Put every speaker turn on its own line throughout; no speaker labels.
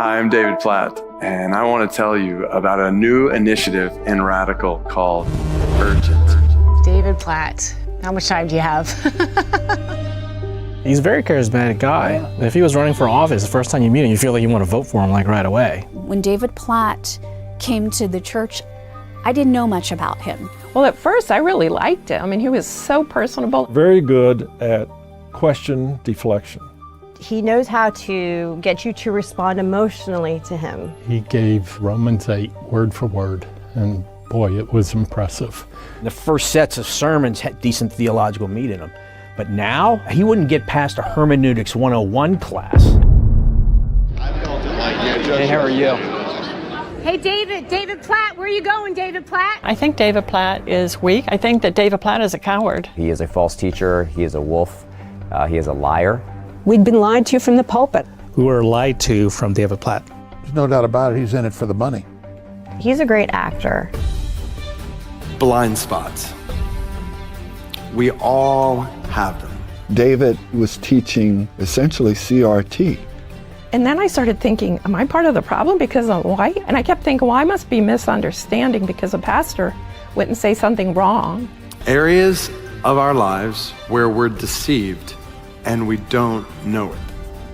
Hi, I'm David Platt, and I want to tell you about a new initiative in Radical called Urgent.
David Platt, how much time do you have?
He's a very charismatic guy. If he was running for office, the first time you meet him, you feel like you want to vote for him like right away.
When David Platt came to the church, I didn't know much about him.
Well, at first I really liked him, and he was so personable.
Very good at question deflection.
He knows how to get you to respond emotionally to him.
He gave Romans 8 word for word, and boy, it was impressive.
The first sets of sermons had decent theological meat in them, but now he wouldn't get past a Hermeneutics 101 class.
Hey, how are you?
Hey, David Platt, where are you going, David Platt?
I think David Platt is weak. I think that David Platt is a coward.
He is a false teacher, he is a wolf, he is a liar.
We'd been lied to from the pulpit.
We were lied to from David Platt.
There's no doubt about it, he's in it for the money.
He's a great actor.
Blind spots. We all have them.
David was teaching essentially CRT.
And then I started thinking, am I part of the problem because I'm white? And I kept thinking, well, I must be misunderstanding because a pastor wouldn't say something wrong.
Areas of our lives where we're deceived and we don't know it.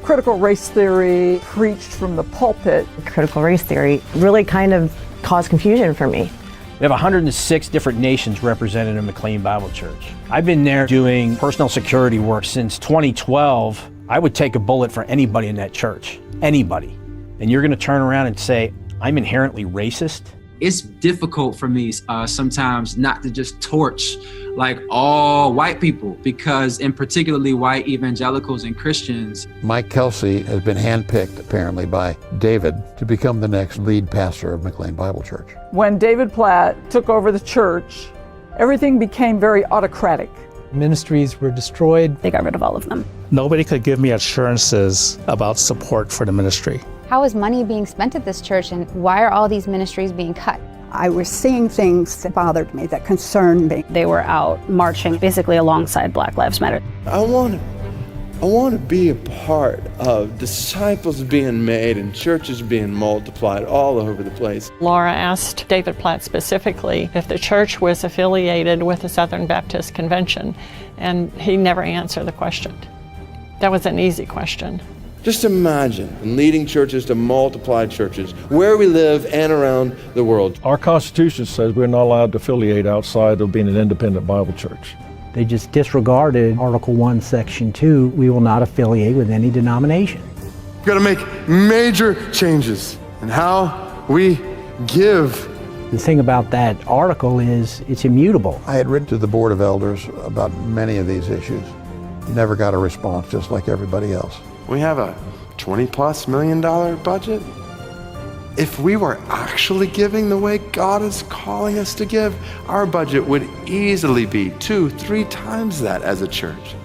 Critical race theory preached from the pulpit.
Critical race theory really kind of caused confusion for me.
We have 106 different nations represented in McLean Bible Church. I've been there doing personal security work since 2012. I would take a bullet for anybody in that church, anybody. And you're gonna turn around and say, I'm inherently racist?
It's difficult for me sometimes not to just torch like all white people, because in particularly white evangelicals and Christians.
Mike Kelsey has been handpicked apparently by David to become the next lead pastor of McLean Bible Church.
When David Platt took over the church, everything became very autocratic.
Ministries were destroyed.
They got rid of all of them.
Nobody could give me assurances about support for the ministry.
How is money being spent at this church, and why are all these ministries being cut?
I was seeing things that bothered me, that concerned me.
They were out marching basically alongside Black Lives Matter.
I want to be a part of disciples being made and churches being multiplied all over the place.
Laura asked David Platt specifically if the church was affiliated with the Southern Baptist Convention, and he never answered the question. That was an easy question.
Just imagine leading churches to multiply churches where we live and around the world.
Our Constitution says we're not allowed to affiliate outside of being an independent Bible church.
They just disregarded Article 1, Section 2, we will not affiliate with any denomination.
We've got to make major changes in how we give.
The thing about that article is it's immutable.
I had written to the Board of Elders about many of these issues. Never got a response, just like everybody else.
We have a $20+ million budget. If we were actually giving the way God is calling us to give, our budget would easily be 2-3 times that as a church.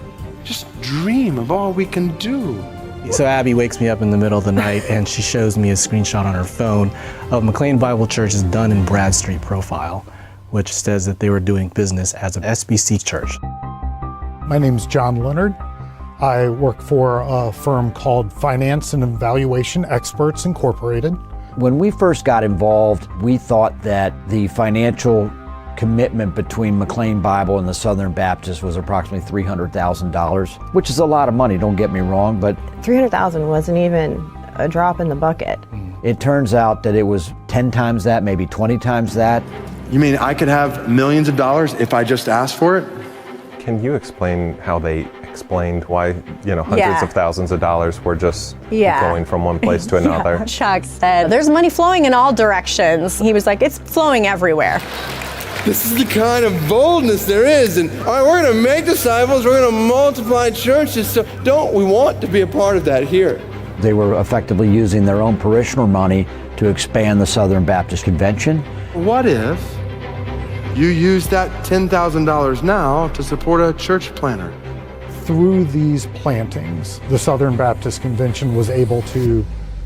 Just dream of all we can do.
So Abby wakes me up in the middle of the night and she shows me a screenshot on her phone of McLean Bible Church's Dun & Bradstreet profile, which says that they were doing business as an SBC church.
My name's John Leonard. I work for a firm called Finance and Evaluation Experts Incorporated.
When we first got involved, we thought that the financial commitment between McLean Bible and the Southern Baptist was approximately $300,000, which is a lot of money, don't get me wrong, but
$300,000 wasn't even a drop in the bucket.
it turns out that it was 10 times that, maybe 20 times that.
You mean I could have millions of dollars if I just asked for it?
Can you explain how they explained why, hundreds of thousands of dollars were just going from one place to another?
Chuck said, there's money flowing in all directions. He was like, it's flowing everywhere.
This is the kind of boldness there is. And all right, we're going to make disciples. We're going to multiply churches. So don't we want to be a part of that here?
They were effectively using their own parishioner money to expand the Southern Baptist Convention.
What if you use that $10,000 now to support a church planter?
Through these plantings, the Southern Baptist Convention was able to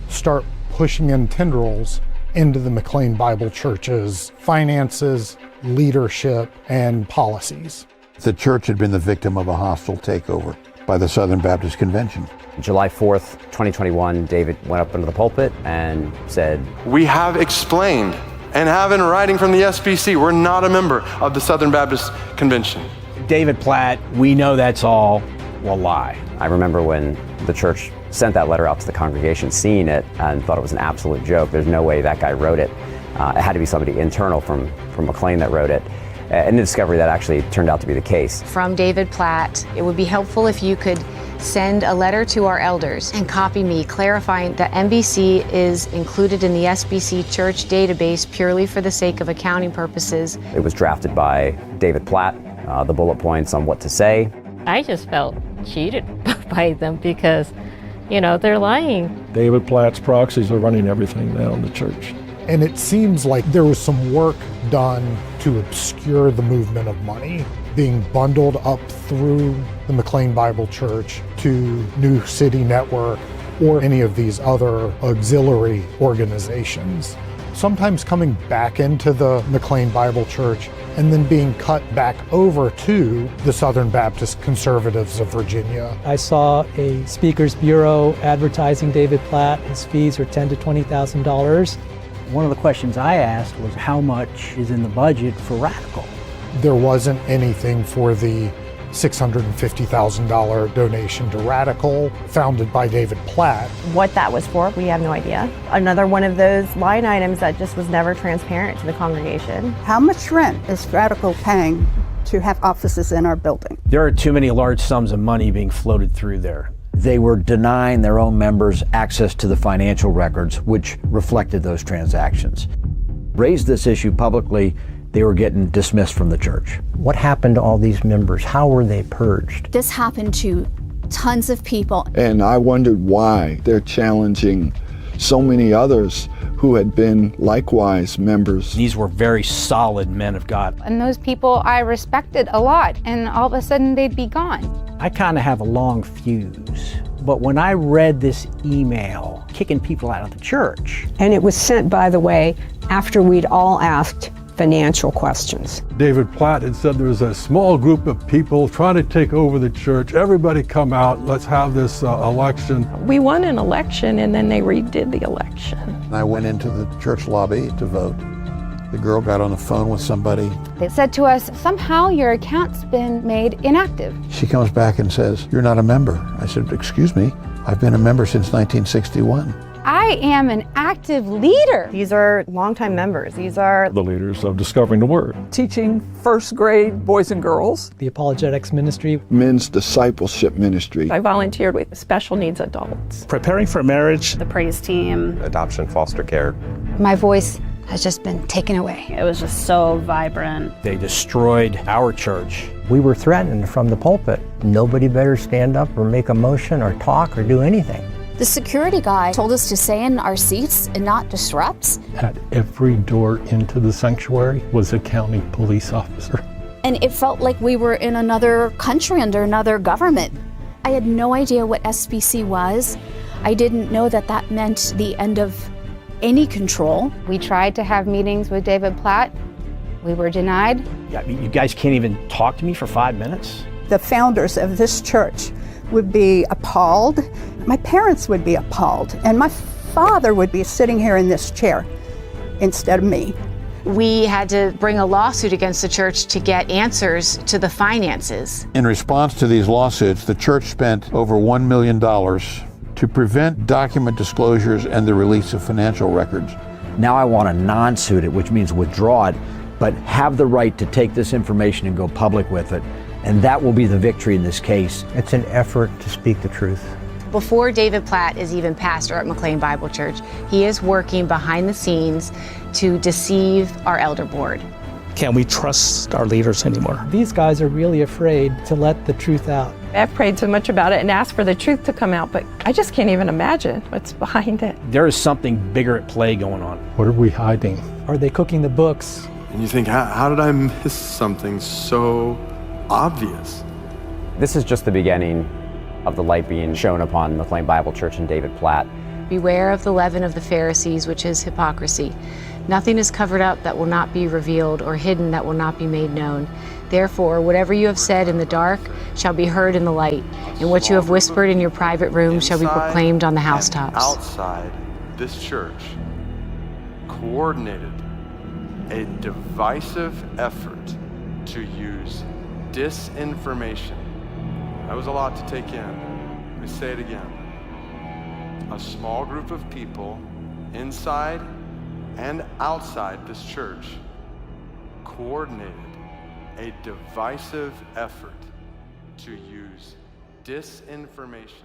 start pushing in tendrils into the McLean Bible Church's finances, leadership, and policies.
The church had been the victim of a hostile takeover by the Southern Baptist Convention.
July 4th, 2021, David went up into the pulpit and said,
"We have explained and have in writing from the SBC, we're not a member of the Southern Baptist Convention."
David Platt, we know that's all a lie.
I remember when the church sent that letter out to the congregation, seeing it and thought it was an absolute joke. There's no way that guy wrote it. It had to be somebody internal from McLean that wrote it. And the discovery that actually turned out to be the case.
From David Platt, it would be helpful if you could send a letter to our elders and copy me clarifying that MBC is included in the SBC church database purely for the sake of accounting purposes.
It was drafted by David Platt, the bullet points on what to say.
I just felt cheated by them because, you know, they're lying.
David Platt's proxies are running everything now in the church.
And it seems like there was some work done to obscure the movement of money being bundled up through the McLean Bible Church to New City Network or any of these other auxiliary organizations. Sometimes coming back into the McLean Bible Church and then being cut back over to the Southern Baptist Conservatives of Virginia.
I saw a speakers bureau advertising David Platt. His fees are $10,000 to $20,000.
One of the questions I asked was how much is in the budget for Radical?
There wasn't anything for the $650,000 donation to Radical, founded by David Platt.
What that was for, we have no idea. Another one of those line items that just was never transparent to the congregation.
How much rent is Radical paying to have offices in our building?
There are too many large sums of money being floated through there.
They were denying their own members access to the financial records, which reflected those transactions. Raised this issue publicly, they were getting dismissed from the church.
What happened to all these members? How were they purged?
This happened to tons of people.
And I wondered why they're challenging so many others who had been likewise members.
These were very solid men of God.
And those people I respected a lot, and all of a sudden they'd be gone.
I kind of have a long fuse, but when I read this email kicking people out of the church.
And it was sent, by the way, after we'd all asked financial questions.
David Platt had said there was a small group of people trying to take over the church. Everybody come out, let's have this election.
We won an election and then they redid the election.
I went into the church lobby to vote. The girl got on the phone with somebody.
They said to us, somehow your account's been made inactive.
She comes back and says, "You're not a member." I said, "Excuse me, I've been a member since 1961.
I am an active leader.
These are longtime members. These are
the leaders of Discovering the Word.
Teaching first grade boys and girls.
The apologetics ministry.
Men's discipleship ministry.
I volunteered with special needs adults.
Preparing for marriage.
The praise team.
Adoption, foster care.
My voice has just been taken away.
It was just so vibrant.
They destroyed our church.
We were threatened from the pulpit. Nobody better stand up or make a motion or talk or do anything.
The security guy told us to stay in our seats and not disrupt.
At every door into the sanctuary was a county police officer.
And it felt like we were in another country under another government. I had no idea what SBC was. I didn't know that that meant the end of any control.
We tried to have meetings with David Platt. We were denied.
Yeah, you guys can't even talk to me for 5 minutes?
The founders of this church would be appalled. My parents would be appalled. And my father would be sitting here in this chair instead of me.
We had to bring a lawsuit against the church to get answers to the finances.
In response to these lawsuits, the church spent over $1 million to prevent document disclosures and the release of financial records.
Now I want to non-suit it, which means withdraw it, but have the right to take this information and go public with it. And that will be the victory in this case.
It's an effort to speak the truth.
Before David Platt is even pastor at McLean Bible Church, he is working behind the scenes to deceive our elder board.
Can we trust our leaders anymore?
These guys are really afraid to let the truth out.
I've prayed so much about it and asked for the truth to come out, but I just can't even imagine what's behind it.
There is something bigger at play going on.
What are we hiding?
Are they cooking the books?
And you think, how did I miss something so obvious?
This is just the beginning of the light being shown upon McLean Bible Church and David Platt.
Beware of the leaven of the Pharisees, which is hypocrisy. Nothing is covered up that will not be revealed, or hidden that will not be made known. Therefore, whatever you have said in the dark shall be heard in the light, and what you have whispered in your private room shall be proclaimed on the housetops.
Outside this church coordinated a divisive effort to use disinformation. That was a lot to take in. Let me say it again. A small group of people inside and outside this church coordinated a divisive effort to use disinformation